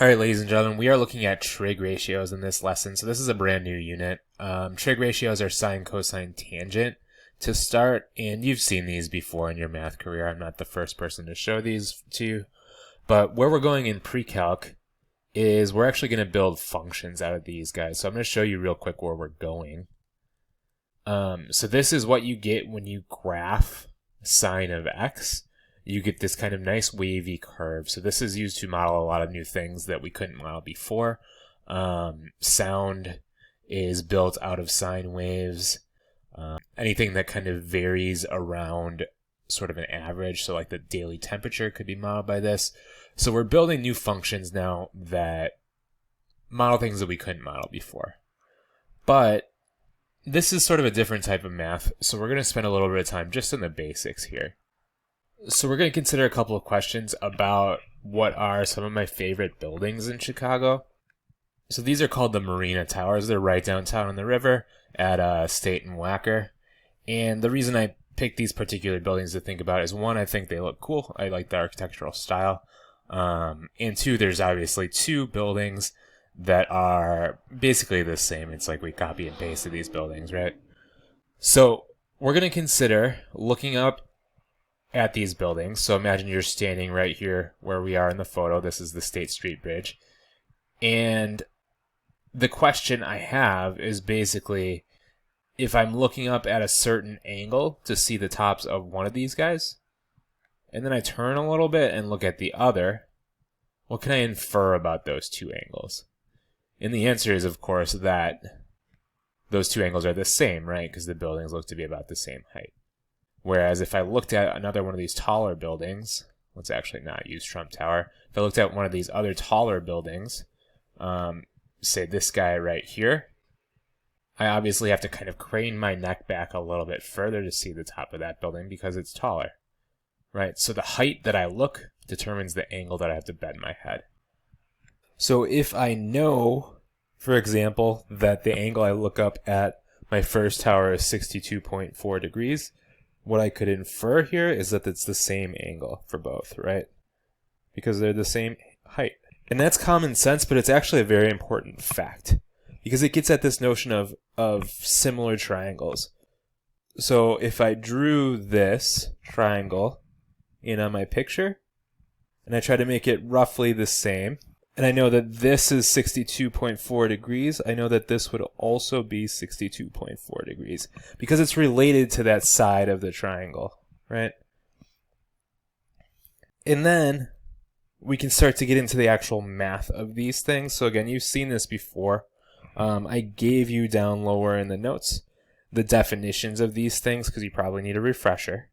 All right, ladies and gentlemen, we are looking at trig ratios in this lesson. So this is a brand new unit. Trig ratios are sine, cosine, tangent to start, and you've seen these before in your math career. I'm not the first person to show these to you. But where we're going in pre-calc is we're actually going to build functions out of these guys. So I'm going to show you real quick where we're going. So this is what you get when you graph sine of x. You get this kind of nice wavy curve. So this is used to model a lot of new things that we couldn't model before. Sound is built out of sine waves. Anything that kind of varies around sort of an average, so like the daily temperature could be modeled by this. So we're building new functions now that model things that we couldn't model before. But this is sort of a different type of math, so we're going to spend a little bit of time just in the basics here. So we're going to consider a couple of questions about what are some of my favorite buildings in Chicago. So these are called the Marina Towers. They're right downtown on the river at State and Wacker. And the reason I picked these particular buildings to think about is, one, I think they look cool. I like the architectural style. And two, there's obviously two buildings that are basically the same. It's like we copy and pasted these buildings, right? So we're going to consider looking up at these buildings. So imagine you're standing right here where we are in the photo. This is the State Street Bridge. And the question I have is basically, if I'm looking up at a certain angle to see the tops of one of these guys, and then I turn a little bit and look at the other, what can I infer about those two angles? And the answer is, of course, that those two angles are the same, right? Because the buildings look to be about the same height. Whereas if I looked at another one of these taller buildings, let's actually not use Trump Tower. If I looked at one of these other taller buildings, say this guy right here, I obviously have to kind of crane my neck back a little bit further to see the top of that building because it's taller, right? So the height that I look determines the angle that I have to bend my head. So if I know, for example, that the angle I look up at my first tower is 62.4 degrees, what I could infer here is that it's the same angle for both, right? Because they're the same height. And that's common sense, but it's actually a very important fact because it gets at this notion of similar triangles. So if I drew this triangle in on my picture and I try to make it roughly the same, and I know that this is 62.4 degrees, I know that this would also be 62.4 degrees because it's related to that side of the triangle, right? And then we can start to get into the actual math of these things. So again, you've seen this before. I gave you down lower in the notes the definitions of these things because you probably need a refresher,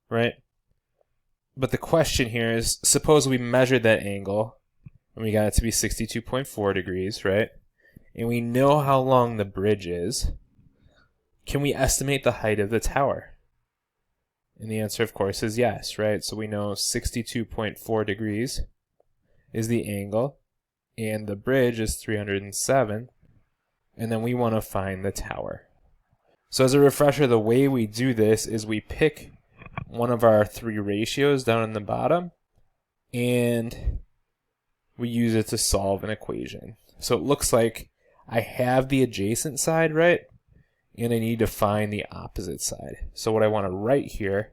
right? But the question here is, suppose we measured that angle and we got it to be 62.4 degrees, right? And we know how long the bridge is. Can we estimate the height of the tower? And the answer, of course, is yes, right? So we know 62.4 degrees is the angle, and the bridge is 307, and then we want to find the tower. So as a refresher, the way we do this is we pick one of our three ratios down in the bottom, and we use it to solve an equation. So it looks like I have the adjacent side, right? And I need to find the opposite side. So what I want to write here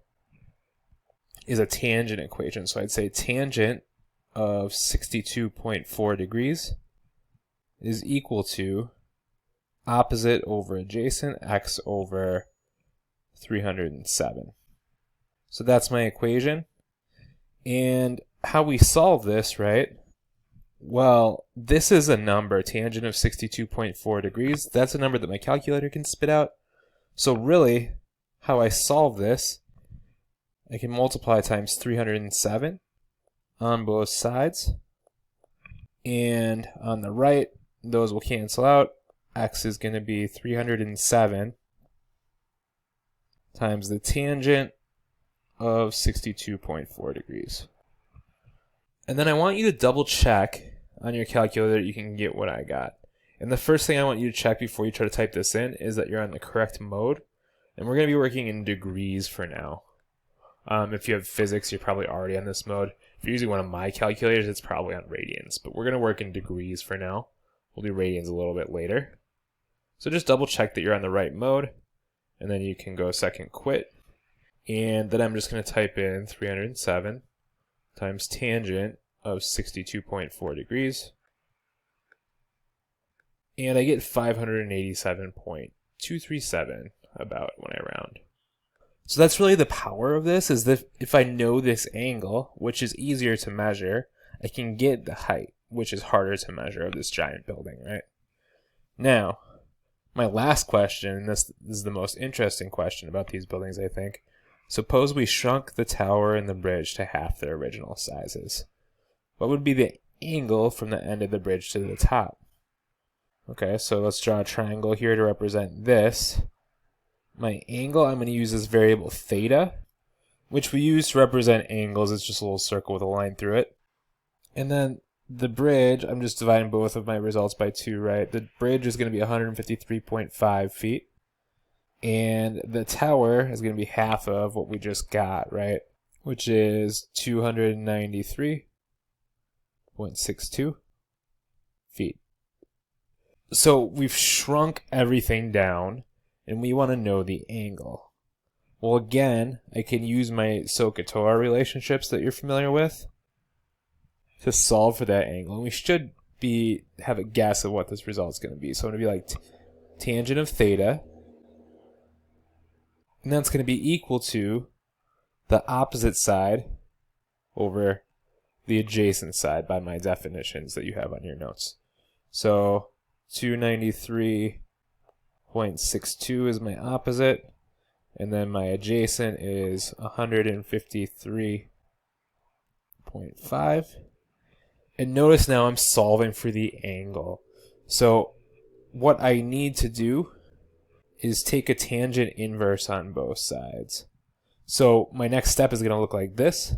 is a tangent equation. So I'd say tangent of 62.4 degrees is equal to opposite over adjacent, x over 307. So that's my equation. And how we solve this, right? Well, this is a number, tangent of 62.4 degrees. That's a number that my calculator can spit out. So really, how I solve this, I can multiply times 307 on both sides. And on the right, those will cancel out. X is going to be 307 times the tangent of 62.4 degrees. And then I want you to double check on your calculator that you can get what I got. And the first thing I want you to check before you try to type this in is that you're on the correct mode. And we're going to be working in degrees for now. If you have physics, you're probably already on this mode. If you're using one of my calculators, it's probably on radians, but we're going to work in degrees for now. We'll do radians a little bit later. So just double check that you're on the right mode, and then you can go second quit. And then I'm just going to type in 307 times tangent of 62.4 degrees. And I get 587.237 about when I round. So that's really the power of this, is that if I know this angle, which is easier to measure, I can get the height, which is harder to measure, of this giant building, right? Now, my last question, and this is the most interesting question about these buildings, I think. Suppose we shrunk the tower and the bridge to half their original sizes. What would be the angle from the end of the bridge to the top? Okay, so let's draw a triangle here to represent this. My angle, I'm going to use this variable theta, which we use to represent angles. It's just a little circle with a line through it. And then the bridge, I'm just dividing both of my results by 2, right? The bridge is going to be 153.5 feet. And the tower is going to be half of what we just got, right? Which is 293.62 feet. So we've shrunk everything down, and we want to know the angle. Well, again, I can use my SOHCAHTOA relationships that you're familiar with to solve for that angle. And we should have a guess of what this result is going to be. So I'm going to be like tangent of theta, and that's going to be equal to the opposite side over the adjacent side by my definitions that you have on your notes. So 293.62 is my opposite, and then my adjacent is 153.5. And notice now I'm solving for the angle. So what I need to do is take a tangent inverse on both sides. So my next step is going to look like this.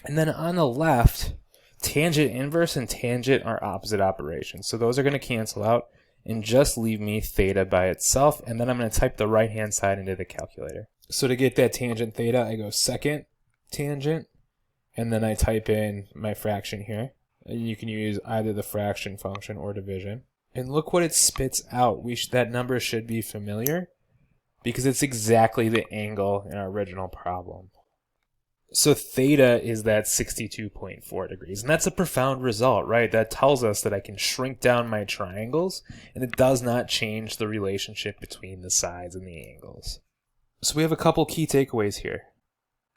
And then on the left, tangent inverse and tangent are opposite operations. So those are going to cancel out and just leave me theta by itself. And then I'm going to type the right-hand side into the calculator. So to get that tangent theta, I go second tangent, and then I type in my fraction here. And you can use either the fraction function or division. And look what it spits out. That number should be familiar because it's exactly the angle in our original problem. So theta is that 62.4 degrees. And that's a profound result, right? That tells us that I can shrink down my triangles, and it does not change the relationship between the sides and the angles. So we have a couple key takeaways here.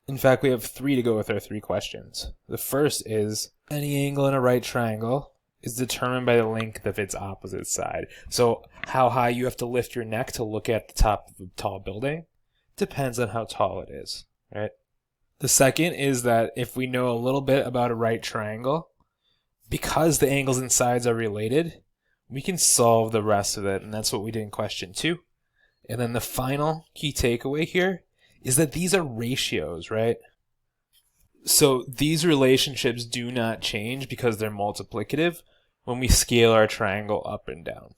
In fact, we have 3 to go with our 3 questions. The first is, any angle in a right triangle is determined by the length of its opposite side. So how high you have to lift your neck to look at the top of a tall building depends on how tall it is, right? The second is that if we know a little bit about a right triangle, because the angles and sides are related, we can solve the rest of it, and that's what we did in question 2. And then the final key takeaway here is that these are ratios, right? So these relationships do not change because they're multiplicative when we scale our triangle up and down.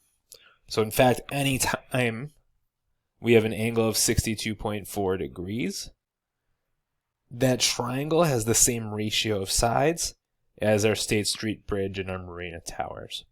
So in fact, anytime we have an angle of 62.4 degrees, that triangle has the same ratio of sides as our State Street Bridge and our Marina Towers.